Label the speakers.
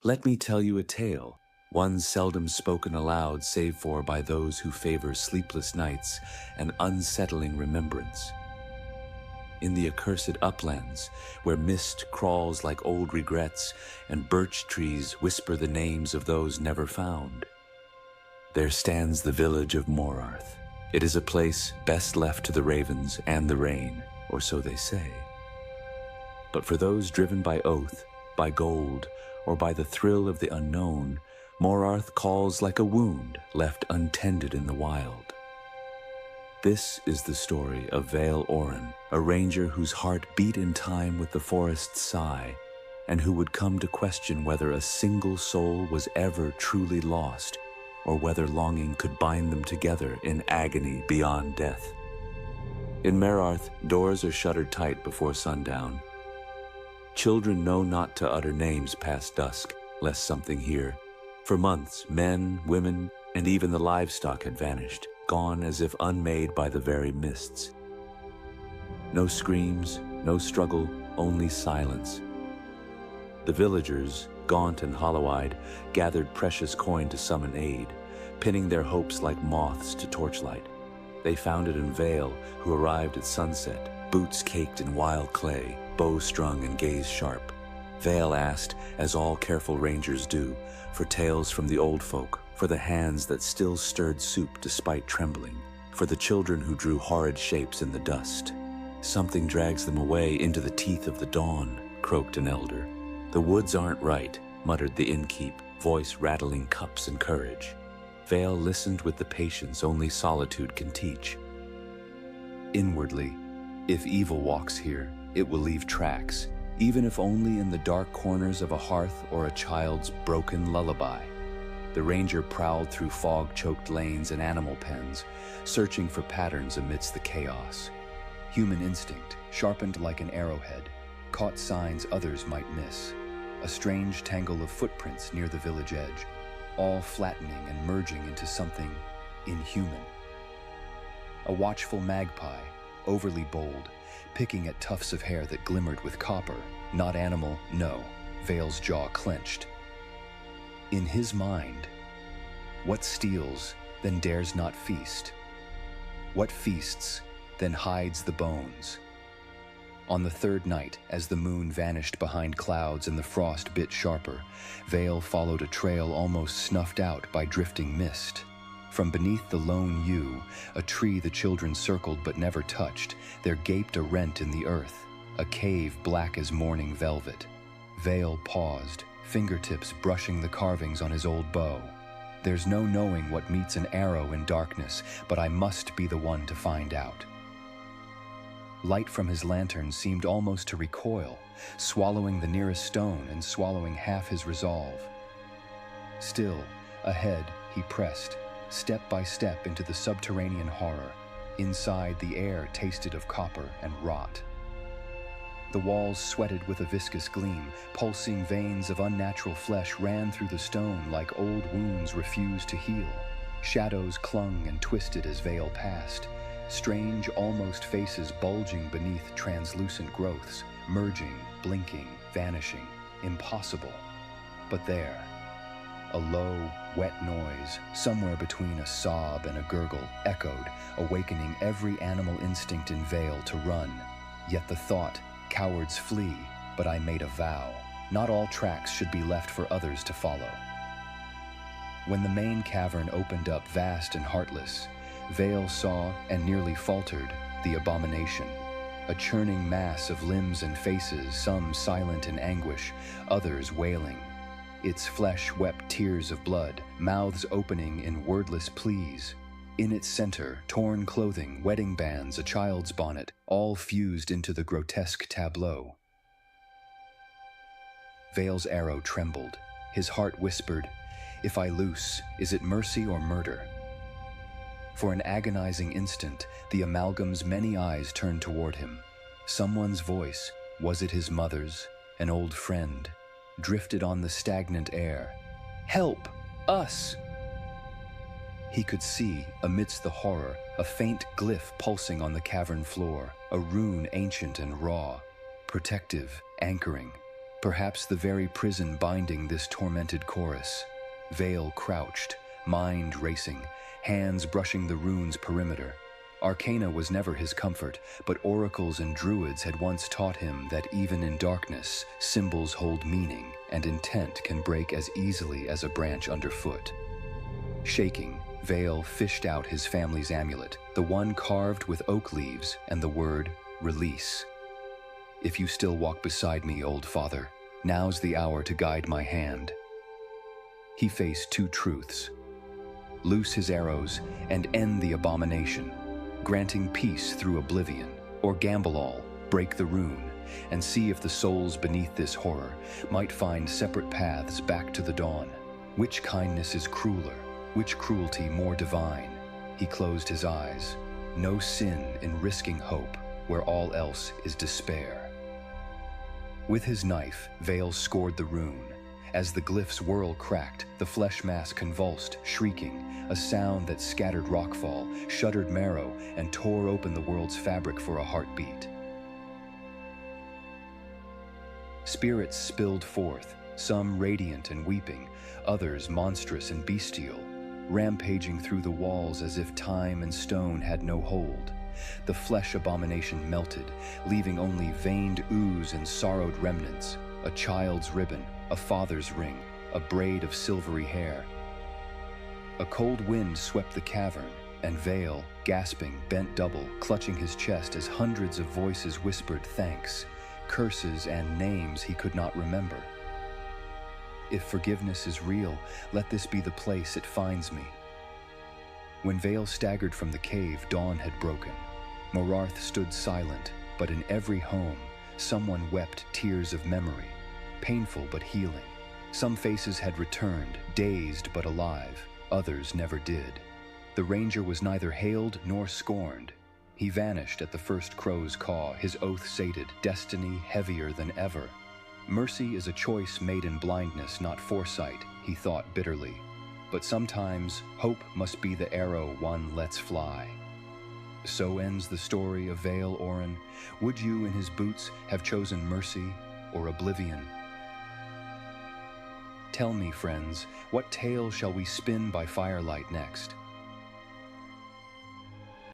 Speaker 1: Let me tell you a tale, one seldom spoken aloud save for by those who favor sleepless nights and unsettling remembrance. In the accursed uplands, where mist crawls like old regrets and birch trees whisper the names of those never found, there stands the village of Morrarth. It is a place best left to the ravens and the rain, or so they say. But for those driven by oath, by gold, or by the thrill of the unknown, Morrarth calls like a wound left untended in the wild. This is the story of Vale Orin, a ranger whose heart beat in time with the forest's sigh, and who would come to question whether a single soul was ever truly lost, or whether longing could bind them together in agony beyond death. In Morrarth, doors are shuttered tight before sundown. Children know not to utter names past dusk, lest something hear. For months, men, women, and even the livestock had vanished, gone as if unmade by the very mists. No screams, no struggle, only silence. The villagers, gaunt and hollow-eyed, gathered precious coin to summon aid, pinning their hopes like moths to torchlight. They found it in Vale, who arrived at sunset, boots caked in wild clay, bow strung and gaze sharp. Vale asked, as all careful rangers do, for tales from the old folk, for the hands that still stirred soup despite trembling, for the children who drew horrid shapes in the dust. Something drags them away into the teeth of the dawn, croaked an elder. The woods aren't right, muttered the innkeep, voice rattling cups and courage. Vale listened with the patience only solitude can teach. Inwardly, if evil walks here, it will leave tracks, even if only in the dark corners of a hearth or a child's broken lullaby. The ranger prowled through fog-choked lanes and animal pens, searching for patterns amidst the chaos. Human instinct, sharpened like an arrowhead, caught signs others might miss. A strange tangle of footprints near the village edge, all flattening and merging into something inhuman. A watchful magpie, overly bold, picking at tufts of hair that glimmered with copper. Not animal, no. Vale's jaw clenched. In his mind, what steals, then dares not feast? What feasts, then hides the bones? On the third night, as the moon vanished behind clouds and the frost bit sharper, Vale followed a trail almost snuffed out by drifting mist. From beneath the lone yew, a tree the children circled but never touched, there gaped a rent in the earth, a cave black as morning velvet. Vale paused, fingertips brushing the carvings on his old bow. There's no knowing what meets an arrow in darkness, but I must be the one to find out. Light from his lantern seemed almost to recoil, swallowing the nearest stone and swallowing half his resolve. Still, ahead, he pressed, step by step into the subterranean horror. Inside, the air tasted of copper and rot. The walls sweated with a viscous gleam. Pulsing veins of unnatural flesh ran through the stone like old wounds refused to heal. Shadows clung and twisted as Vale passed. Strange, almost faces bulging beneath translucent growths, merging, blinking, vanishing. Impossible. But there, a low, wet noise, somewhere between a sob and a gurgle, echoed, awakening every animal instinct in Vale to run. Yet the thought, cowards flee, but I made a vow. Not all tracks should be left for others to follow. When the main cavern opened up vast and heartless, Vale saw, and nearly faltered, the abomination. A churning mass of limbs and faces, some silent in anguish, others wailing. Its flesh wept tears of blood, mouths opening in wordless pleas. In its center, torn clothing, wedding bands, a child's bonnet, all fused into the grotesque tableau. Vale's arrow trembled. His heart whispered, "If I loose, is it mercy or murder?" For an agonizing instant, the amalgam's many eyes turned toward him. Someone's voice, was it his mother's, an old friend, drifted on the stagnant air. "Help! Us!" He could see, amidst the horror, a faint glyph pulsing on the cavern floor, a rune ancient and raw, protective, anchoring.
Speaker 2: Perhaps the very prison binding this tormented chorus. Vale crouched, mind racing, hands brushing the rune's perimeter. Arcana was never his comfort, but oracles and druids had once taught him that even in darkness, symbols hold meaning and intent can break as easily as a branch underfoot. Shaking, Vale fished out his family's amulet, the one carved with oak leaves and the word, release. If you still walk beside me, old father, now's the hour to guide my hand. He faced two truths. Loose his arrows and end the abomination, granting peace through Oblivion, or gamble all, break the rune, and see if the souls beneath this horror might find separate paths back to the dawn. Which kindness is crueler? Which cruelty more divine? He closed his eyes. No sin in risking hope where all else is despair. With his knife, Vale scored the rune. As the glyph's whirl cracked, the flesh mass convulsed, shrieking, a sound that scattered rockfall, shuddered marrow, and tore open the world's fabric for a heartbeat. Spirits spilled forth, some radiant and weeping, others monstrous and bestial, rampaging through the walls as if time and stone had no hold. The flesh abomination melted, leaving only veined ooze and sorrowed remnants, a child's ribbon, a father's ring, a braid of silvery hair. A cold wind swept the cavern, and Vale, gasping, bent double, clutching his chest as hundreds of voices whispered thanks, curses, and names he could not remember. If forgiveness is real, let this be the place it finds me. When Vale staggered from the cave, dawn had broken. Morrarth stood silent, but in every home, someone wept tears of memory, painful but healing. Some faces had returned, dazed but alive, others never did. The ranger was neither hailed nor scorned. He vanished at the first crow's caw, his oath sated, destiny heavier than ever. Mercy is a choice made in blindness, not foresight, he thought bitterly. But sometimes, hope must be the arrow one lets fly. So ends the story of Vale Orin. Would you, in his boots, have chosen mercy or oblivion? Tell me, friends, what tale shall we spin by firelight next?